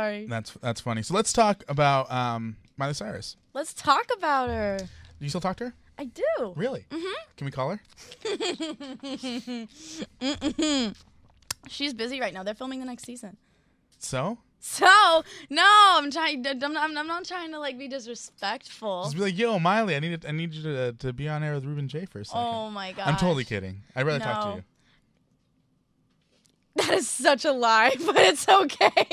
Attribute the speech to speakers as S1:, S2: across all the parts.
S1: Sorry.
S2: That's funny. So let's talk about Miley Cyrus.
S1: Let's talk about her.
S2: Do you still talk to her?
S1: I do.
S2: Really?
S1: Mm-hmm.
S2: Can we call her?
S1: She's busy right now. They're filming the next season.
S2: So,
S1: no, I'm not trying to like be disrespectful.
S2: just be like, yo, Miley, I need you to be on air with Ruben Jay for a second.
S1: Oh my god.
S2: I'm totally kidding. I'd rather talk to
S1: No.
S2: you.
S1: That is such a lie, but it's okay.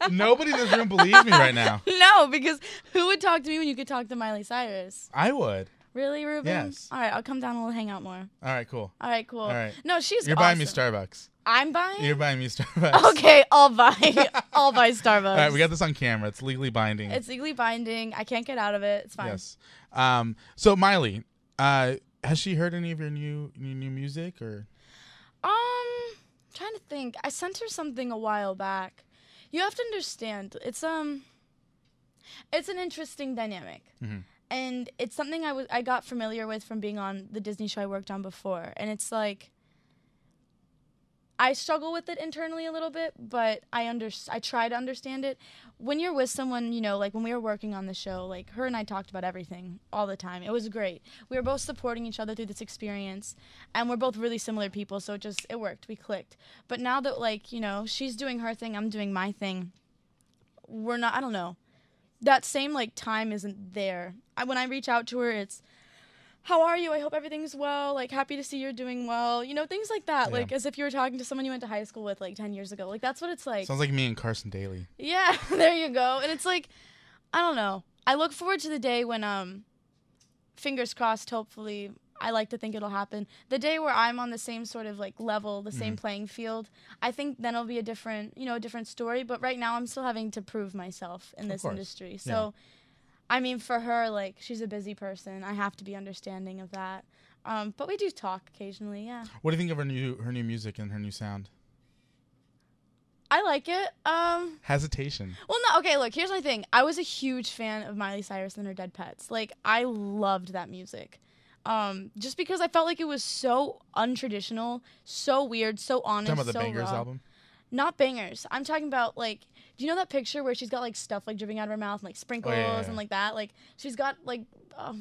S2: Nobody in this room believes me right now.
S1: No, because who would talk to me when you could talk to Miley Cyrus?
S2: I would.
S1: Really, Ruben?
S2: Yes.
S1: All right, I'll come down and we'll hang out more.
S2: All right, cool.
S1: All right, cool.
S2: All right.
S1: No, she's
S2: You're
S1: awesome.
S2: buying me Starbucks.
S1: I'm buying?
S2: You're buying me Starbucks.
S1: Okay, I'll buy Starbucks.
S2: All right, we got this on camera. It's legally binding.
S1: It's legally binding. I can't get out of it. It's fine.
S2: Yes. So Miley, has she heard any of your new music or?
S1: Trying to think. I sent her something a while back. You have to understand. It's an interesting dynamic.
S2: Mm-hmm.
S1: And it's something I got familiar with from being on the Disney show I worked on before. And it's like I struggle with it internally a little bit, but I try to understand it. When you're with someone, you know, like when we were working on the show, like her and I talked about everything all the time. It was great. We were both supporting each other through this experience, and we're both really similar people, so it worked. We clicked. But now that, like, you know, she's doing her thing, I'm doing my thing, I don't know. That same, like, time isn't there. When I reach out to her, it's, how are you? I hope everything's well. Like, happy to see you're doing well. You know, things like that.
S2: Yeah.
S1: Like, as if you were talking to someone you went to high school with, like, 10 years ago. Like, that's what it's like.
S2: Sounds like me and Carson Daly.
S1: Yeah, there you go. And it's like, I don't know. I look forward to the day when, fingers crossed, hopefully, I like to think it'll happen. The day where I'm on the same sort of, like, level, the same playing field, I think then it'll be a different story. But right now, I'm still having to prove myself in this industry. So, I mean, for her, like, she's a busy person. I have to be understanding of that. But we do talk occasionally, yeah.
S2: What do you think of her new music and her new sound?
S1: I like it.
S2: Hesitation.
S1: Well, no, okay, look, here's my thing. I was a huge fan of Miley Cyrus and her Dead Pets. Like, I loved that music. Just because I felt like it was so untraditional, so weird, so honest,
S2: Talking about the
S1: so
S2: Bangers
S1: raw.
S2: album?
S1: Not bangers. I'm talking about, like, do you know that picture where she's got, like, stuff, like, dripping out of her mouth, and, like, sprinkles and, like, that? Like, she's got, like,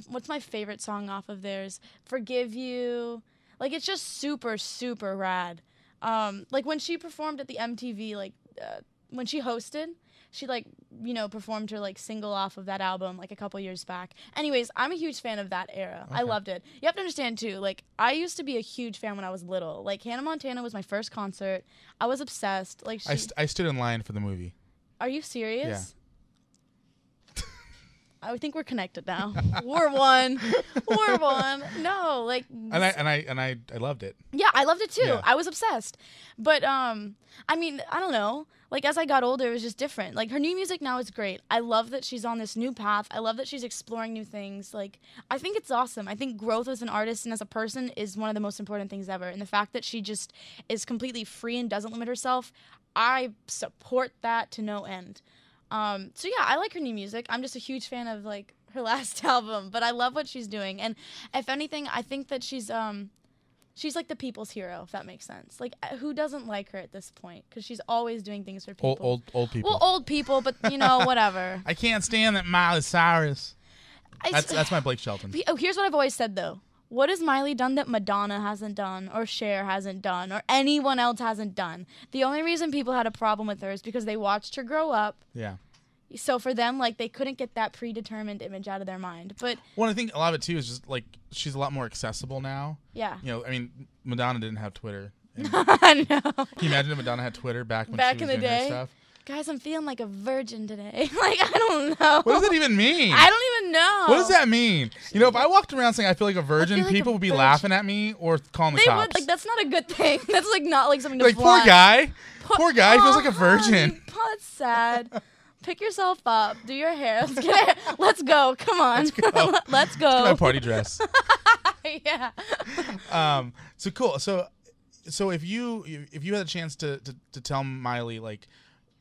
S1: what's my favorite song off of theirs? Forgive You. Like, it's just super, super rad. Like, when she performed at the MTV, like, when she hosted, she, like, you know, performed her, like, single off of that album, like, a couple years back. Anyways, I'm a huge fan of that era. Okay. I loved it. You have to understand, too, like, I used to be a huge fan when I was little. Like, Hannah Montana was my first concert. I was obsessed. Like,
S2: I stood in line for the movie.
S1: Are you serious?
S2: Yeah.
S1: I think we're connected now. We're one. We're one. No, like.
S2: And I loved it.
S1: Yeah, I loved it too.
S2: Yeah.
S1: I was obsessed. But I mean, I don't know. Like, as I got older, it was just different. Like, her new music now is great. I love that she's on this new path. I love that she's exploring new things. Like, I think it's awesome. I think growth as an artist and as a person is one of the most important things ever. And the fact that she just is completely free and doesn't limit herself, I support that to no end. So yeah, I like her new music. I'm just a huge fan of, like, her last album, but I love what she's doing. And if anything, I think that she's like the people's hero, if that makes sense. Like, who doesn't like her at this point? Because she's always doing things for people.
S2: Old people.
S1: Well, old people, but, you know, whatever.
S2: I can't stand that Miley Cyrus. That's my Blake Shelton.
S1: Oh, here's what I've always said, though. What has Miley done that Madonna hasn't done, or Cher hasn't done, or anyone else hasn't done? The only reason people had a problem with her is because they watched her grow up.
S2: Yeah.
S1: So for them, like, they couldn't get that predetermined image out of their mind. But
S2: well, I think a lot of it too is just like she's a lot more accessible now.
S1: Yeah.
S2: You know, I mean, Madonna didn't have Twitter.
S1: I know.
S2: Can you imagine if Madonna had Twitter back when she was
S1: in the
S2: doing her
S1: day?
S2: stuff?
S1: Guys, I'm feeling like a virgin today. Like, I don't know.
S2: What does that even mean?
S1: I don't even know.
S2: What does that mean? You know, if I walked around saying I feel like a virgin,
S1: like
S2: people
S1: a
S2: would be
S1: virgin.
S2: laughing at me or calling the
S1: They
S2: cops.
S1: would. Like, that's not a good thing. That's, like, not, like, something to
S2: like,
S1: flaunt.
S2: poor guy. Poor guy feels like a virgin.
S1: Honey, that's sad. Pick yourself up. Do your hair. Let's go. Come on.
S2: Let's go.
S1: Let's go.
S2: Look at my party dress.
S1: Yeah.
S2: So cool. So if you had a chance to tell Miley, like,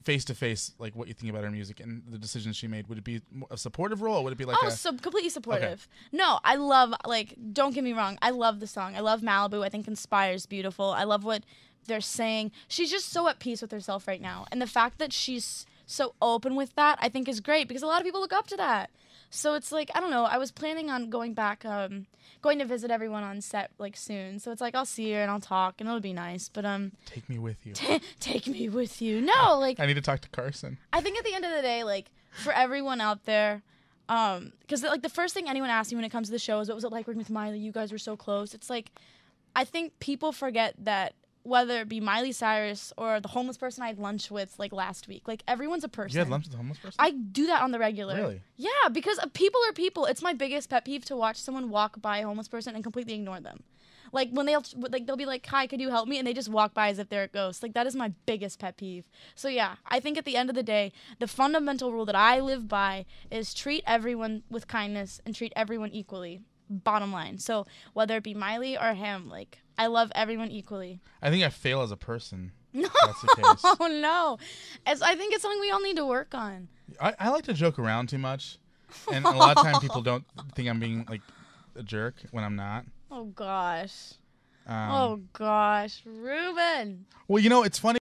S2: face to face, like, what you think about her music and the decisions she made, would it be a supportive role or would it be like
S1: completely supportive? Okay. No, I love, like, don't get me wrong, I love the song. I love Malibu. I think Inspire's beautiful. I love what they're saying. She's just so at peace with herself right now. And the fact that she's so open with that, I think is great because a lot of people look up to that. So it's like, I don't know, I was planning on going back, going to visit everyone on set like soon. So it's like I'll see her and I'll talk and it'll be nice. But
S2: take me with you.
S1: Take me with you. No, like
S2: I need to talk to Carson.
S1: I think at the end of the day, like for everyone out there, because like the first thing anyone asks me when it comes to the show is what was it like working with Miley? You guys were so close. It's like I think people forget that whether it be Miley Cyrus or the homeless person I had lunch with like last week, like everyone's a person.
S2: You had lunch with a homeless person?
S1: I do that on the regular.
S2: Really?
S1: Yeah, because people are people. It's my biggest pet peeve to watch someone walk by a homeless person and completely ignore them. Like when they'll be like, "Hi, could you help me?" and they just walk by as if they're a ghost. Like that is my biggest pet peeve. So yeah, I think at the end of the day, the fundamental rule that I live by is treat everyone with kindness and treat everyone equally. Bottom line. So whether it be Miley or him, like I love everyone equally.
S2: I think I fail as a person.
S1: No,
S2: That's the case.
S1: Oh no, I think it's something we all need to work on.
S2: I like to joke around too much, and a lot of time people don't think I'm being like a jerk when I'm not.
S1: Oh gosh. Oh gosh, Ruben.
S2: Well, you know, it's funny.